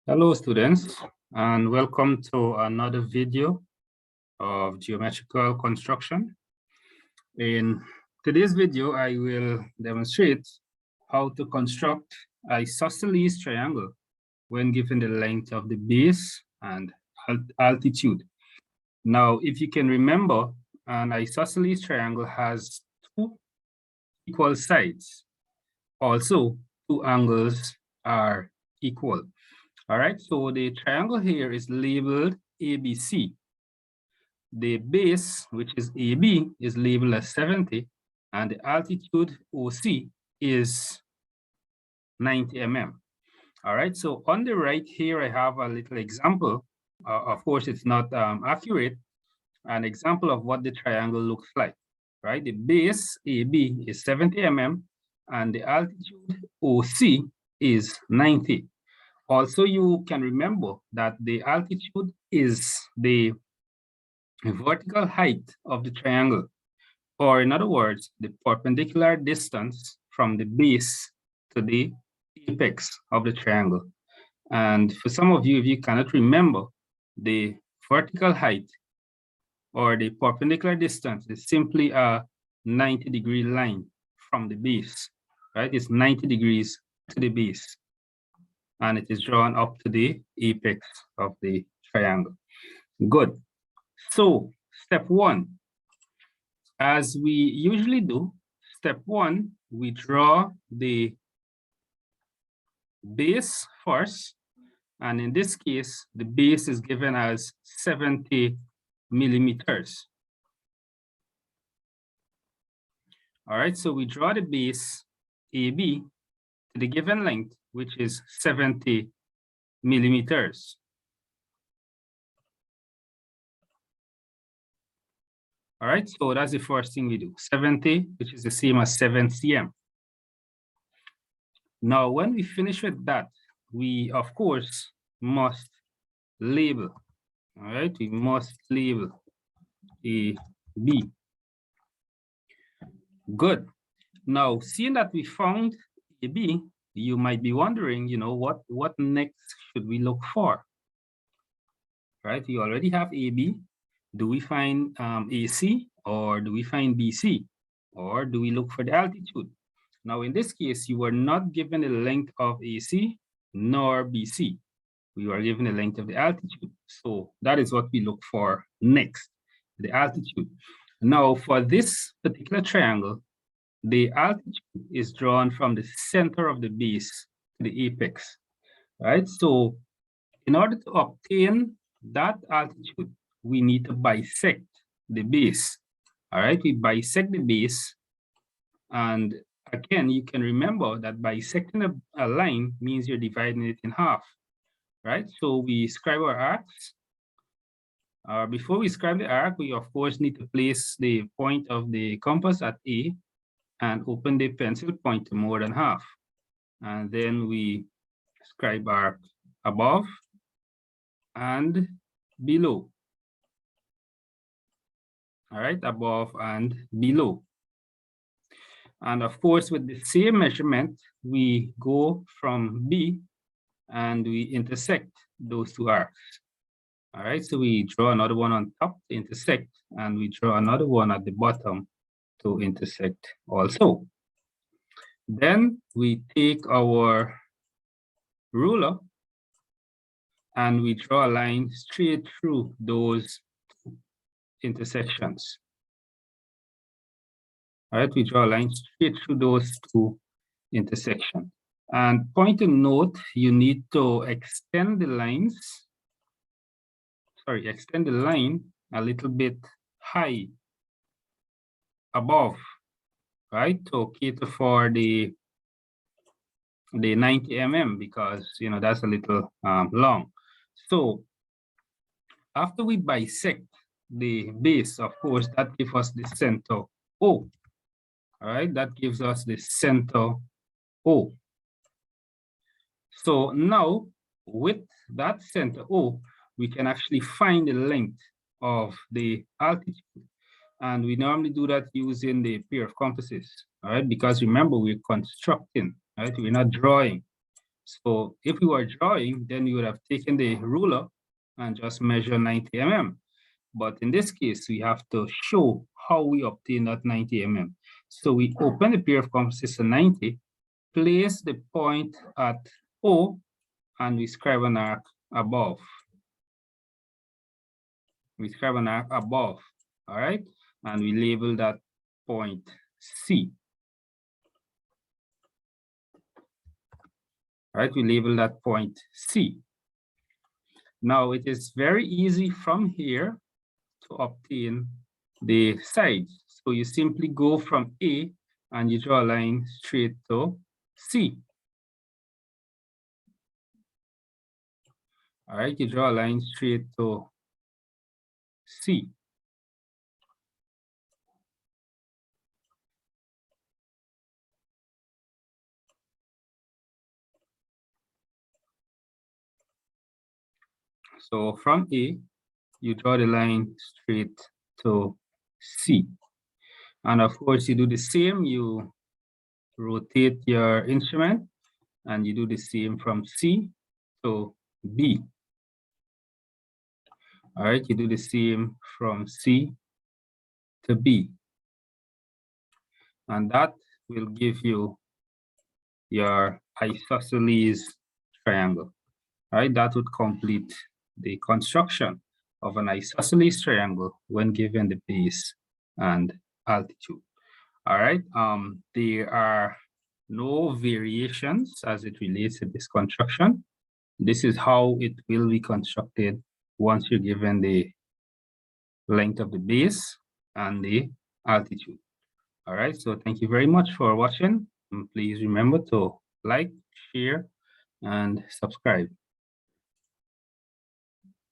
Hello students, and welcome to another video of geometrical construction. In today's video, I will demonstrate how to construct an isosceles triangle when given the length of the base and altitude. Now, if you can remember, an isosceles triangle has two equal sides. Also, two angles are equal. All right, so the triangle here is labeled ABC. The base, which is AB, is labeled as 70, and the altitude OC is 90 mm. All right, so on the right here, I have a little example. Of course, it's not accurate, an example of what the triangle looks like, right? The base AB is 70 mm, and the altitude OC is 90. Also, you can remember that the altitude is the vertical height of the triangle, or in other words, the perpendicular distance from the base to the apex of the triangle. And for some of you, if you cannot remember, the vertical height or the perpendicular distance is simply a 90-degree line from the base, right? It's 90 degrees to the base, and it is drawn up to the apex of the triangle. Good. So step one, as we usually do, step one, we draw the base first. And in this case, the base is given as 70 millimeters. All right, so we draw the base AB to the given length, which is 70 millimeters. All right, so that's the first thing we do, 70, which is the same as 7 cm. Now, when we finish with that, we, of course, must label. All right, we must label AB. Good. Now, seeing that we found AB, you might be wondering, what next should we look for? Right, we already have AB. Do we find AC, or do we find BC, or do we look for the altitude? Now, in this case, you were not given the length of AC nor BC. We were given the length of the altitude. So that is what we look for next, the altitude. Now, for this particular triangle, the altitude is drawn from the center of the base to the apex, right? So in order to obtain that altitude, we need to bisect the base, all right? We bisect the base, and again, you can remember that bisecting a line means you're dividing it in half, right? So we scribe our arcs. Before we scribe the arc, we of course need to place the point of the compass at A and open the pencil point to more than half. And then we scribe arc above and below. All right, above and below. And of course, with the same measurement, we go from B and we intersect those two arcs. All right, so we draw another one on top to intersect, and we draw another one at the bottom to intersect also. Then we take our ruler and we draw a line straight through those intersections. All right, we draw a line straight through those two intersections. And point to note, you need to extend the lines. Sorry, extend the line a little bit high above, right? To cater for the 90 mm, because that's a little long. So after we bisect the base, of course, that gives us the center O. All right, that gives us the center O. So now with that center O, we can actually find the length of the altitude. And we normally do that using the pair of compasses, all right? Because remember, we're constructing, right? We're not drawing. So if we were drawing, then we would have taken the ruler and just measure 90 mm. But in this case, we have to show how we obtain that 90 mm. So we open the pair of compasses to 90, place the point at O, and we scribe an arc above. We scribe an arc above, all right? And we label that point C. All right, we label that point C. Now it is very easy from here to obtain the sides. So you simply go from A and you draw a line straight to C. All right, you draw a line straight to C. So from A, you draw the line straight to C. And of course, you do the same, you rotate your instrument and you do the same from C to B. All right, you do the same from C to B. And that will give you your isosceles triangle. All right, that would complete the construction of an isosceles triangle when given the base and altitude. All right, there are no variations as it relates to this construction. This is how it will be constructed once you're given the length of the base and the altitude. All right, so thank you very much for watching. And please remember to like, share, and subscribe.